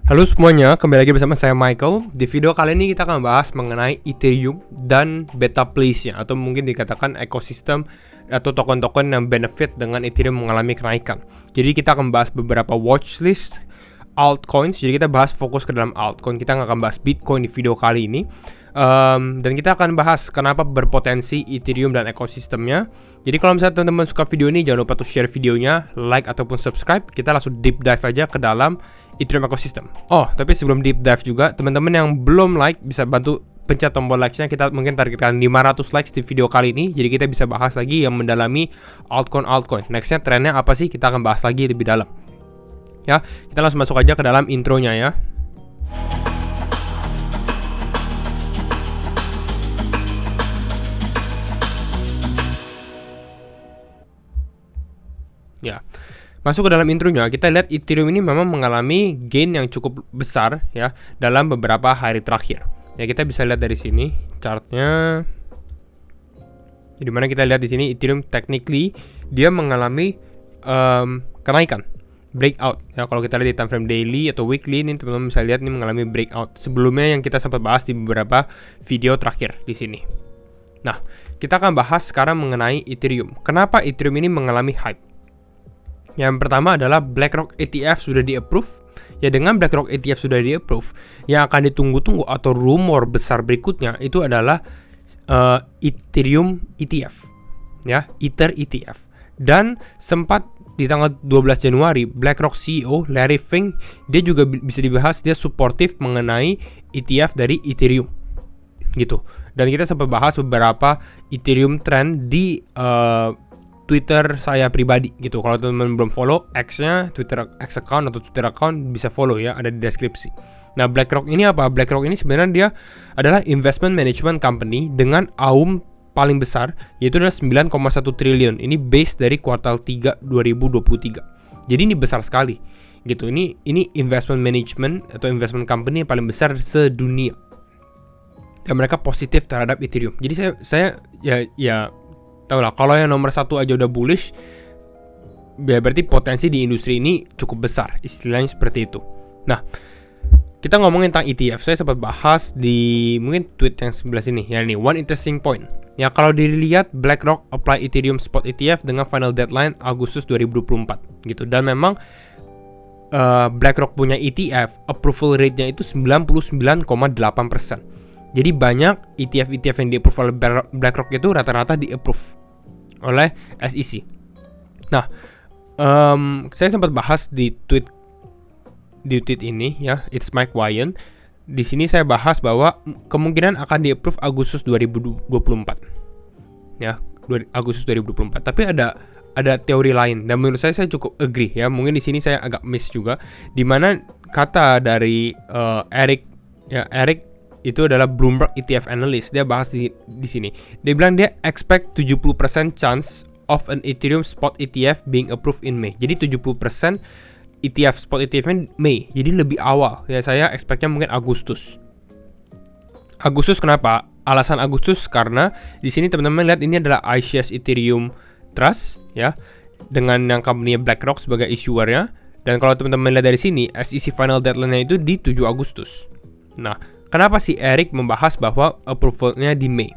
Halo semuanya, kembali lagi bersama saya Michael. Di video kali ini kita akan bahas mengenai Ethereum dan beta place-nya, atau mungkin dikatakan ekosistem atau token-token yang benefit dengan Ethereum mengalami kenaikan. Jadi kita akan bahas beberapa watchlist altcoins. Jadi kita bahas fokus ke dalam altcoin. Kita nggak akan bahas Bitcoin di video kali ini. Dan kita akan bahas kenapa berpotensi Ethereum dan ekosistemnya. Jadi kalau misalnya teman-teman suka video ini, jangan lupa untuk share videonya, like ataupun subscribe. Kita langsung deep dive aja ke dalam Ethereum ecosystem. Oh, tapi sebelum deep dive juga, teman-teman yang belum like bisa bantu pencet tombol like-nya. Kita mungkin targetkan 500 likes di video kali ini. Jadi kita bisa bahas lagi yang mendalami altcoin. Nextnya trennya apa sih? Kita akan bahas lagi lebih dalam. Ya, kita langsung masuk aja ke dalam intronya ya. Ya, masuk ke dalam intronya, kita lihat Ethereum ini memang mengalami gain yang cukup besar ya dalam beberapa hari terakhir. Ya, kita bisa lihat dari sini chartnya. Jadi mana kita lihat di sini Ethereum technically dia mengalami kenaikan, breakout. Ya, kalau kita lihat di time frame daily atau weekly ini teman-teman bisa lihat ini mengalami breakout. Sebelumnya yang kita sempat bahas di beberapa video terakhir di sini. Nah, kita akan bahas sekarang mengenai Ethereum. Kenapa Ethereum ini mengalami hype? Yang pertama adalah BlackRock ETF sudah di-approve. Ya, dengan BlackRock ETF sudah di-approve, yang akan ditunggu-tunggu atau rumor besar berikutnya itu adalah Ethereum ETF. Ya, Ether ETF. Dan sempat di tanggal 12 Januari, BlackRock CEO Larry Fink, dia juga bisa dibahas, dia suportif mengenai ETF dari Ethereum. Gitu. Dan kita sempat bahas beberapa Ethereum trend di Twitter saya pribadi gitu. Kalau teman-teman belum follow X-nya, Twitter X account atau Twitter account, bisa follow ya, ada di deskripsi. Nah, BlackRock ini apa? BlackRock ini sebenarnya dia adalah investment management company dengan AUM paling besar, yaitu adalah 9,1 triliun. Ini base dari kuartal 3 2023. Jadi ini besar sekali gitu. Ini investment management atau investment company yang paling besar sedunia. Dan mereka positif terhadap Ethereum. Jadi saya ya tahu lah, kalau yang nomor satu aja udah bullish, ya berarti potensi di industri ini cukup besar, istilahnya seperti itu. Nah, kita ngomongin tentang ETF, saya sempat bahas di mungkin tweet yang sebelah sini. Ya ini, one interesting point. Ya, kalau dilihat BlackRock apply Ethereum spot ETF dengan final deadline Agustus 2024 gitu. Dan memang BlackRock punya ETF, approval rate-nya itu 99,8%. Jadi banyak ETF yang di-approve oleh BlackRock itu rata-rata di-approve oleh SEC. Nah, saya sempat bahas di tweet ini ya, It's Mike Wyan. Di sini saya bahas bahwa kemungkinan akan di-approve Agustus 2024. Ya, Agustus 2024. Tapi ada teori lain dan menurut saya cukup agree ya. Mungkin di sini saya agak miss juga, di mana kata dari Eric itu adalah Bloomberg ETF analyst. Dia bahas di sini. Dia bilang dia expect 70% chance of an Ethereum spot ETF being approved in May. Jadi 70% ETF spot ETF-nya Mei. Jadi lebih awal. Ya, saya expect-nya mungkin Agustus. Agustus kenapa? Alasan Agustus karena di sini teman-teman lihat ini adalah iShares Ethereum Trust ya, dengan yang company BlackRock sebagai issuer-nya. Dan kalau teman-teman lihat dari sini, SEC final deadline-nya itu di 7 Agustus. Nah, kenapa si Eric membahas bahwa approval-nya di Mei?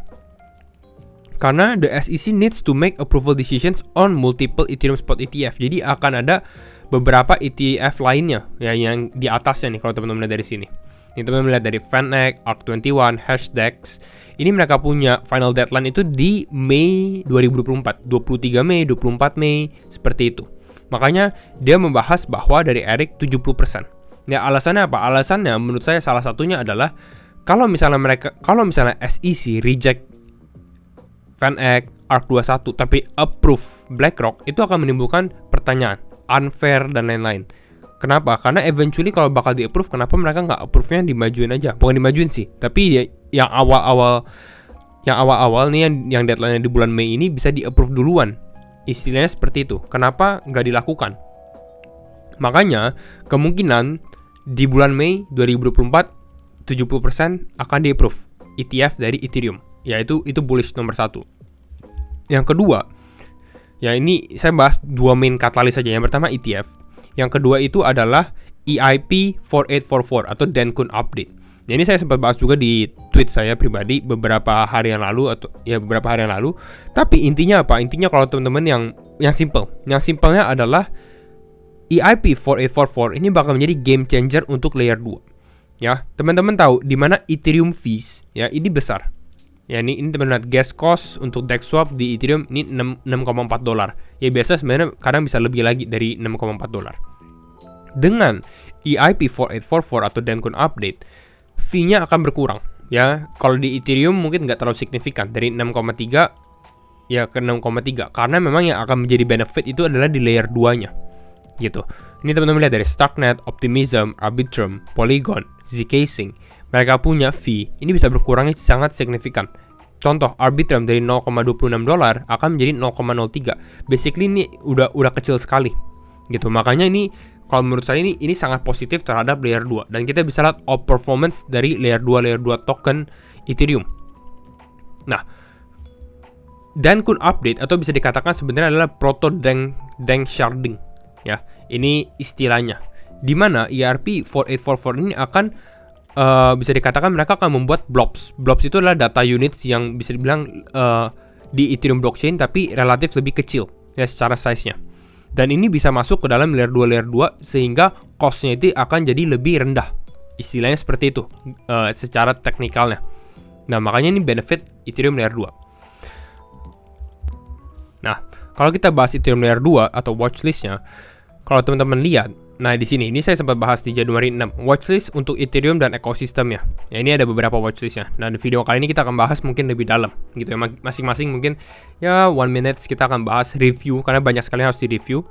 Karena the SEC needs to make approval decisions on multiple Ethereum spot ETF. Jadi akan ada beberapa ETF lainnya ya yang di atasnya nih kalau teman-teman lihat dari sini. Ini teman-teman lihat dari VanEck, ARK21, Hashdex. Ini mereka punya final deadline itu di Mei 2024, 23 Mei, 24 Mei, seperti itu. Makanya dia membahas bahwa dari Eric 70%. Ya, alasannya apa? Alasannya menurut saya salah satunya adalah kalau misalnya SEC reject VanEck, ARK21 tapi approve BlackRock, itu akan menimbulkan pertanyaan, unfair dan lain-lain. Kenapa? Karena eventually kalau bakal di-approve, kenapa mereka nggak approve-nya dimajuin aja? Bukan dimajuin sih, tapi yang awal-awal nih yang deadline-nya di bulan Mei ini bisa di-approve duluan. Istilahnya seperti itu. Kenapa nggak dilakukan? Makanya kemungkinan di bulan Mei 2024 70% akan di-approve ETF dari Ethereum. Yaitu itu bullish nomor 1. Yang kedua, ya ini saya bahas dua main katalis saja. Yang pertama ETF. Yang kedua itu adalah EIP 4844 atau Dencun update. Nah, ini saya sempat bahas juga di tweet saya pribadi beberapa hari yang lalu Tapi intinya apa? Intinya kalau teman-teman yang simple. Yang simpelnya adalah EIP 4844 ini bakal menjadi game changer untuk layer 2. Ya, teman-teman tahu di mana Ethereum fees ya ini besar. Ya, ini teman-teman lihat gas cost untuk DEX swap di Ethereum ini 6,4 dolar. Ya biasa sebenarnya kadang bisa lebih lagi dari 6,4 dolar. Dengan EIP 4844 atau Dencun update, fee-nya akan berkurang. Ya, kalau di Ethereum mungkin nggak terlalu signifikan dari 6,3 ya ke 6,3 karena memang yang akan menjadi benefit itu adalah di layer 2-nya. Gitu. Ini teman-teman lihat dari Starknet, Optimism, Arbitrum, Polygon, Zcasing. Mereka punya fee ini bisa berkurangnya sangat signifikan. Contoh, Arbitrum dari 0,26 dolar akan menjadi 0,03. Basically ini udah kecil sekali. Gitu. Makanya ini kalau menurut saya ini sangat positif terhadap layer 2 dan kita bisa lihat outperformance dari layer 2 token Ethereum. Nah, Dencun update atau bisa dikatakan sebenarnya adalah proto Denk sharding. Ya, ini istilahnya. Di mana ERP 4844 ini akan bisa dikatakan mereka akan membuat blobs. Blobs itu adalah data units yang bisa dibilang di Ethereum blockchain tapi relatif lebih kecil ya secara size-nya. Dan ini bisa masuk ke dalam layer 2 sehingga cost-nya itu akan jadi lebih rendah. Istilahnya seperti itu secara teknikalnya. Nah, makanya ini benefit Ethereum layer 2. Nah, kalau kita bahas Ethereum layer 2 atau watchlist-nya, kalau teman-teman lihat, nah di sini ini saya sempat bahas di Januari 6 watchlist untuk Ethereum dan ekosistemnya. Ya, ini ada beberapa watchlistnya. Nah, di video kali ini kita akan bahas mungkin lebih dalam gitu ya. Masing-masing mungkin ya 1 minute kita akan bahas review karena banyak sekali yang harus di-review.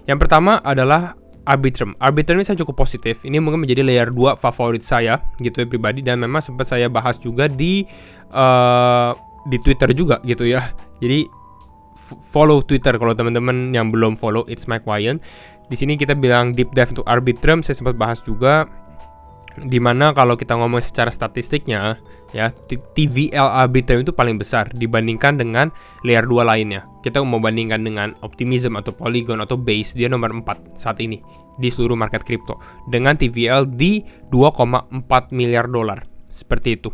Yang pertama adalah Arbitrum. Arbitrum ini saya cukup positif. Ini mungkin menjadi layer 2 favorit saya gitu ya pribadi dan memang sempat saya bahas juga di Twitter juga gitu ya. Jadi follow Twitter kalau teman-teman yang belum follow It's My Client. Di sini kita bilang deep dive untuk Arbitrum, saya sempat bahas juga dimana kalau kita ngomong secara statistiknya ya TVL Arbitrum itu paling besar dibandingkan dengan layer 2 lainnya. Kita mau bandingkan dengan Optimism atau Polygon atau Base, dia nomor 4 saat ini di seluruh market crypto dengan TVL di 2,4 miliar dolar seperti itu.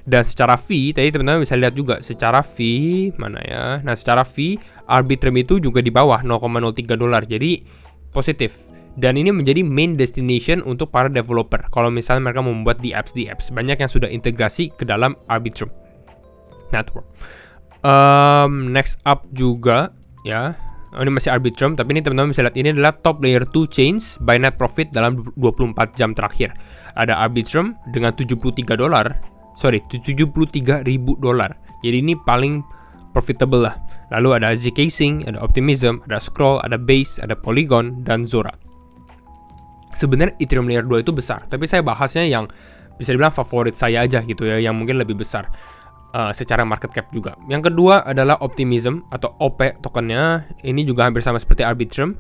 Dan secara fee, tadi teman-teman bisa lihat juga secara fee mana ya. Nah, secara fee Arbitrum itu juga di bawah 0,03 dolar. Jadi positif. Dan ini menjadi main destination untuk para developer. Kalau misalnya mereka membuat di apps, banyak yang sudah integrasi ke dalam Arbitrum network. Next up juga ya. Ini masih Arbitrum, tapi ini teman-teman bisa lihat ini adalah top layer 2 chains by net profit dalam 24 jam terakhir. Ada Arbitrum dengan 73 ribu dolar. Jadi ini paling profitable lah. Lalu ada Zcasing, ada Optimism, ada Scroll, ada Base, ada Polygon, dan Zora. Sebenarnya Ethereum layer 2 itu besar, tapi saya bahasnya yang bisa dibilang favorit saya aja gitu ya, yang mungkin lebih besar secara market cap juga. Yang kedua adalah Optimism atau OP tokennya. Ini juga hampir sama seperti Arbitrum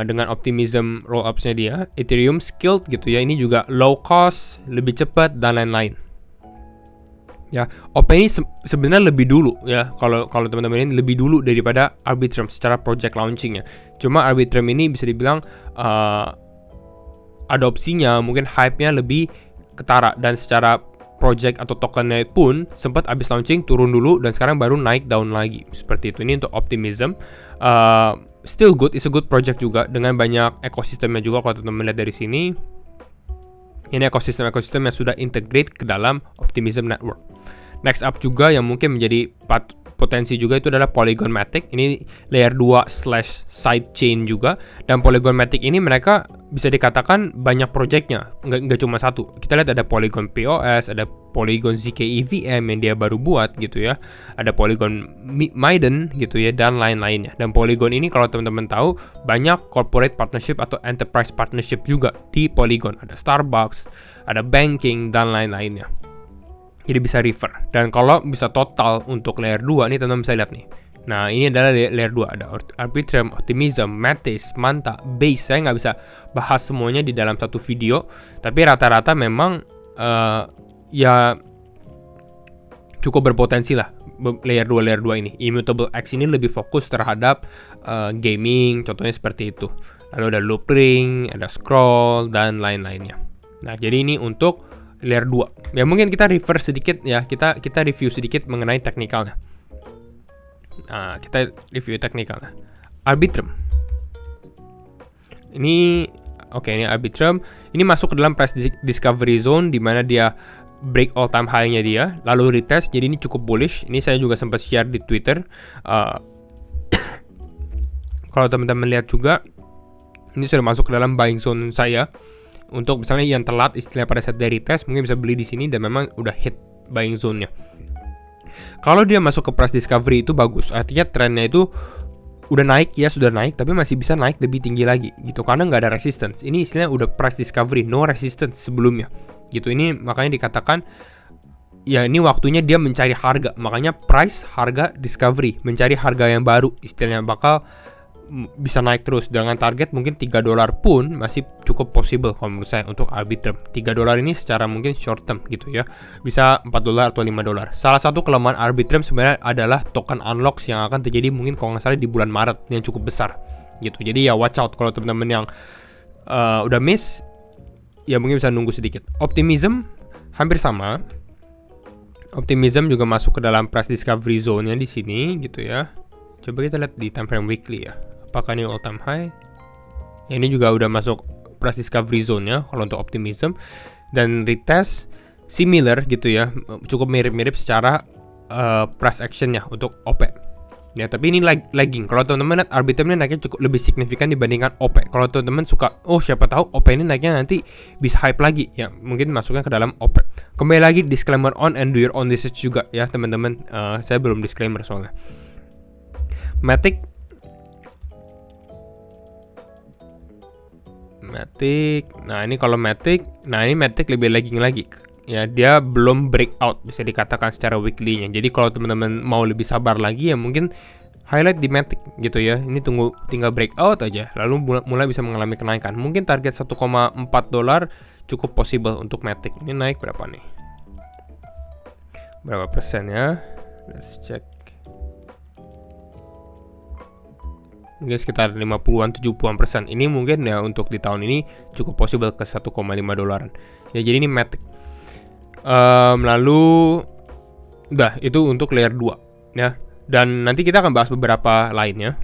dengan Optimism rollups-nya dia. Ethereum skilled gitu ya, ini juga low cost, lebih cepat, dan lain-lain. Ya, OP ini sebenarnya lebih dulu ya. Kalau teman-teman ini lebih dulu daripada Arbitrum secara project launchingnya. Cuma Arbitrum ini bisa dibilang adopsinya mungkin hype-nya lebih ketara dan secara project atau tokennya pun sempat habis launching turun dulu dan sekarang baru naik down lagi seperti itu. Ini untuk Optimism. Still good, it's a good project juga dengan banyak ekosistemnya juga kalau teman-teman lihat dari sini. Ini ekosistem yang sudah integrate ke dalam Optimism Network. Next up juga yang mungkin menjadi potensi juga itu adalah Polygon Matic. Ini layer 2/sidechain juga. Dan Polygon Matic ini mereka bisa dikatakan banyak projectnya, nggak cuma satu. Kita lihat ada Polygon POS, ada Polygon ZK EVM yang dia baru buat gitu ya. Ada Polygon Maiden gitu ya, dan lain-lainnya. Dan Polygon ini kalau teman-teman tahu banyak corporate partnership atau enterprise partnership juga di Polygon. Ada Starbucks, ada banking, dan lain-lainnya. Jadi bisa refer. Dan kalau bisa total untuk layer 2 ini teman-teman bisa lihat nih. Nah, ini adalah layer 2. Ada Arbitrum, Optimism, Matis, Manta, Base. Saya nggak bisa bahas semuanya di dalam satu video. Tapi rata-rata memang ya cukup berpotensi lah layer 2 ini. Immutable X ini lebih fokus terhadap gaming, contohnya seperti itu. lalu ada looping, ada scroll, dan lain-lainnya. Nah, jadi ini untuk layer 2. Ya mungkin kita reverse sedikit ya, kita review sedikit mengenai teknikalnya. Nah, kita review teknikalnya. Arbitrum. Ini Arbitrum. Ini masuk ke dalam price discovery zone di mana dia break all time high-nya dia, lalu retest. Jadi ini cukup bullish. Ini saya juga sempat share di Twitter. Kalau teman-teman lihat juga, ini sudah masuk ke dalam buying zone saya. Untuk misalnya yang telat istilahnya pada saat dari retest, mungkin bisa beli di sini dan memang udah hit buying zone-nya. Kalau dia masuk ke price discovery itu bagus, artinya trennya itu udah naik, ya sudah naik, tapi masih bisa naik lebih tinggi lagi gitu, karena nggak ada resistance. Ini istilahnya udah price discovery, no resistance sebelumnya gitu. Ini makanya dikatakan ya ini waktunya dia mencari harga, makanya price harga discovery, mencari harga yang baru, istilahnya bakal bisa naik terus dengan target mungkin $3 pun masih cukup possible kalau menurut saya untuk Arbitrum. $3 ini secara mungkin short term gitu ya, bisa $4 atau $5. Salah satu kelemahan Arbitrum sebenarnya adalah token unlocks yang akan terjadi mungkin kalau nggak salah di bulan Maret yang cukup besar gitu. Jadi ya watch out kalau teman-teman yang udah miss, ya mungkin bisa nunggu sedikit. Optimism hampir sama. Optimism juga masuk ke dalam price discovery zone-nya di sini gitu ya. Coba kita lihat di time frame weekly ya. Apakah ini all time high? Ya, ini juga udah masuk price discovery zone-nya kalau untuk Optimism. Dan retest similar gitu ya, cukup mirip-mirip secara price action-nya untuk OP. Ya, tapi ini lagging. Kalau teman-teman lihat Arbitrum ini naiknya cukup lebih signifikan dibandingkan OP. Kalau teman-teman suka, siapa tahu OP ini naiknya nanti bisa hype lagi, ya mungkin masuknya ke dalam OP. Kembali lagi disclaimer on and do your own research juga ya teman-teman. Saya belum disclaimer soalnya. Matic, nah ini kalau Matic lebih lagging lagi. Ya, dia belum breakout bisa dikatakan secara weekly-nya. Jadi kalau teman-teman mau lebih sabar lagi ya mungkin highlight di Matic gitu ya. Ini tinggal breakout aja lalu mulai bisa mengalami kenaikan. Mungkin target $1,4 cukup possible untuk Matic. Ini naik berapa nih? Berapa persen ya? Let's check. Mungkin sekitar 50-an, 70-an%. Ini mungkin ya untuk di tahun ini cukup possible ke $1,5. Ya, jadi ini Matic. Lalu udah itu untuk layer 2 ya. Dan nanti kita akan bahas beberapa lainnya.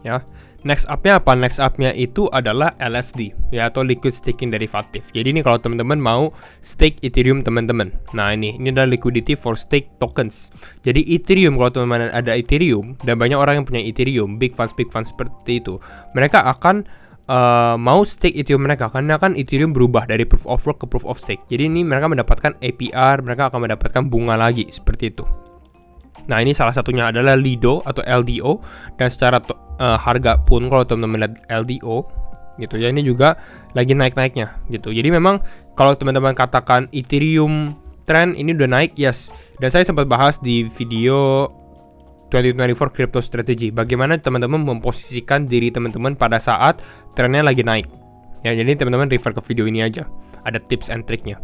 Ya. Next up-nya apa? Next up-nya itu adalah LSD ya, atau liquid staking derivative. Jadi ini kalau teman-teman mau stake Ethereum teman-teman. Nah, ini adalah liquidity for stake tokens. Jadi Ethereum, kalau teman-teman ada Ethereum dan banyak orang yang punya Ethereum, big funds seperti itu, mereka akan mau stake Ethereum mereka, karena kan Ethereum berubah dari proof of work ke proof of stake. Jadi ini mereka mendapatkan APR, mereka akan mendapatkan bunga lagi seperti itu. Nah, ini salah satunya adalah Lido atau LDO, dan secara harga pun kalau teman-teman lihat LDO gitu ya, ini juga lagi naik-naiknya gitu. Jadi memang kalau teman-teman katakan Ethereum trend ini udah naik, yes. Dan saya sempat bahas di video 2024 Crypto Strategy, bagaimana teman-teman memposisikan diri teman-teman pada saat trennya lagi naik. Ya, jadi teman-teman refer ke video ini aja. Ada tips and triknya.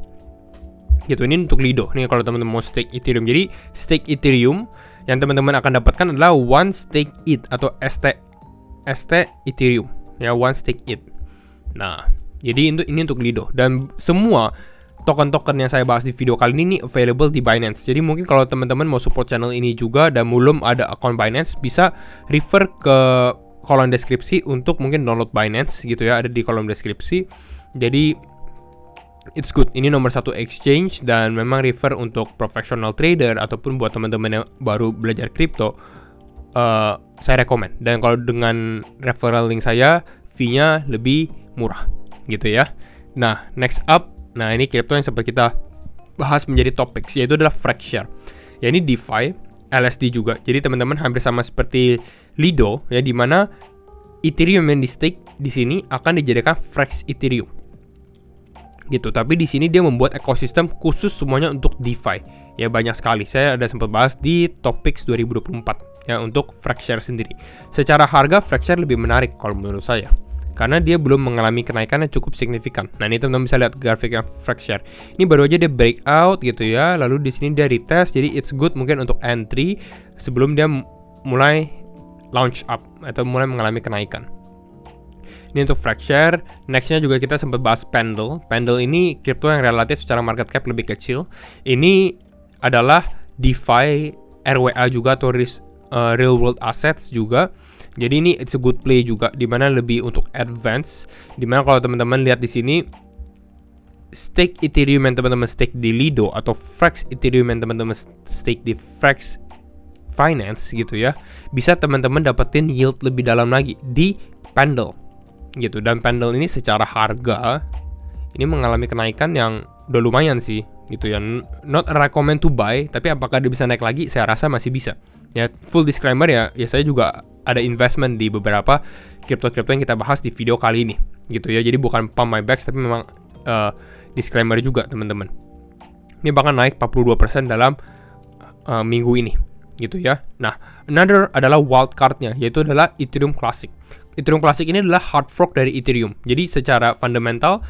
Gitu, ini untuk Lido. Nih kalau teman-teman mau stake Ethereum. Jadi stake Ethereum yang teman-teman akan dapatkan adalah one stake ETH atau ST Ethereum. Ya, one stake ETH. Nah, jadi ini untuk Lido, dan semua token-token yang saya bahas di video kali ini available di Binance. Jadi mungkin kalau teman-teman mau support channel ini juga dan belum ada akun Binance, bisa refer ke kolom deskripsi untuk mungkin download Binance gitu ya, ada di kolom deskripsi. Jadi it's good. Ini nomor 1 exchange dan memang refer untuk professional trader ataupun buat teman-teman yang baru belajar kripto. Saya rekomend. Dan kalau dengan referral link saya, fee-nya lebih murah gitu ya. Nah, next up, nah ini kripto yang sempat kita bahas menjadi topik, yaitu adalah Fracture. Ya, ini DeFi, LSD juga. Jadi teman-teman hampir sama seperti Lido ya, di mana Ethereum yang di stake di sini akan dijadikan Frax Ethereum. Gitu, tapi di sini dia membuat ekosistem khusus semuanya untuk DeFi. Ya, banyak sekali. Saya ada sempat bahas di Topics 2024 ya untuk Fracture sendiri. Secara harga Fracture lebih menarik kalau menurut saya, karena dia belum mengalami kenaikan yang cukup signifikan. Nah, ini teman-teman bisa lihat grafiknya Fracture. Ini baru aja dia breakout gitu ya. Lalu di sini dia retest. Jadi it's good mungkin untuk entry sebelum dia mulai launch up atau mulai mengalami kenaikan. Ini untuk Fracture. Nextnya juga kita sempat bahas Pendle. Pendle ini kripto yang relatif secara market cap lebih kecil. Ini adalah DeFi, RWA juga atau real world assets juga. Jadi ini it's a good play juga, dimana lebih untuk advance. Dimana kalau teman-teman lihat di sini, stake Ethereum yang teman-teman stake di Lido atau Frax Ethereum yang teman-teman stake di Frax Finance gitu ya, bisa teman-teman dapetin yield lebih dalam lagi di Pendle gitu. Dan Pendle ini secara harga ini mengalami kenaikan yang udah lumayan sih gitu ya. Not recommend to buy, tapi apakah dia bisa naik lagi? Saya rasa masih bisa. Ya, full disclaimer ya saya juga ada investment di beberapa kripto-kripto yang kita bahas di video kali ini gitu ya. Jadi bukan pump my bags, tapi memang disclaimer juga teman-teman. Ini bahkan naik 42% dalam minggu ini gitu ya. Nah, another adalah wildcardnya, yaitu adalah Ethereum Classic. Ethereum Classic ini adalah hard fork dari Ethereum. Jadi secara fundamental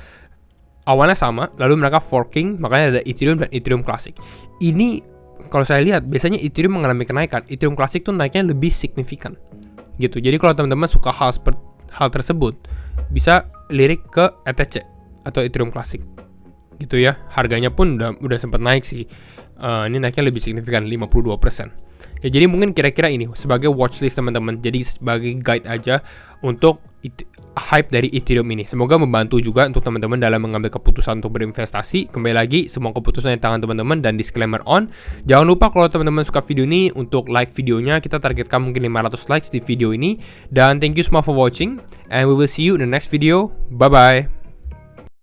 awalnya sama, lalu mereka forking, makanya ada Ethereum dan Ethereum Classic. Ini kalau saya lihat biasanya Ethereum mengalami kenaikan, Ethereum Classic tuh naiknya lebih signifikan gitu. Jadi kalau teman-teman suka hal tersebut, bisa lirik ke ETC atau Ethereum Classic gitu ya. Harganya pun udah sempat naik sih. Ini naiknya lebih signifikan 52%. Ya, jadi mungkin kira-kira ini sebagai watchlist teman-teman. Jadi sebagai guide aja untuk hype dari Ethereum ini. Semoga membantu juga untuk teman-teman dalam mengambil keputusan untuk berinvestasi. Kembali lagi, semua keputusan di tangan teman-teman dan disclaimer on. Jangan lupa kalau teman-teman suka video ini untuk like videonya. Kita targetkan mungkin 500 likes di video ini. Dan thank you semua for watching and we will see you in the next video. Bye bye.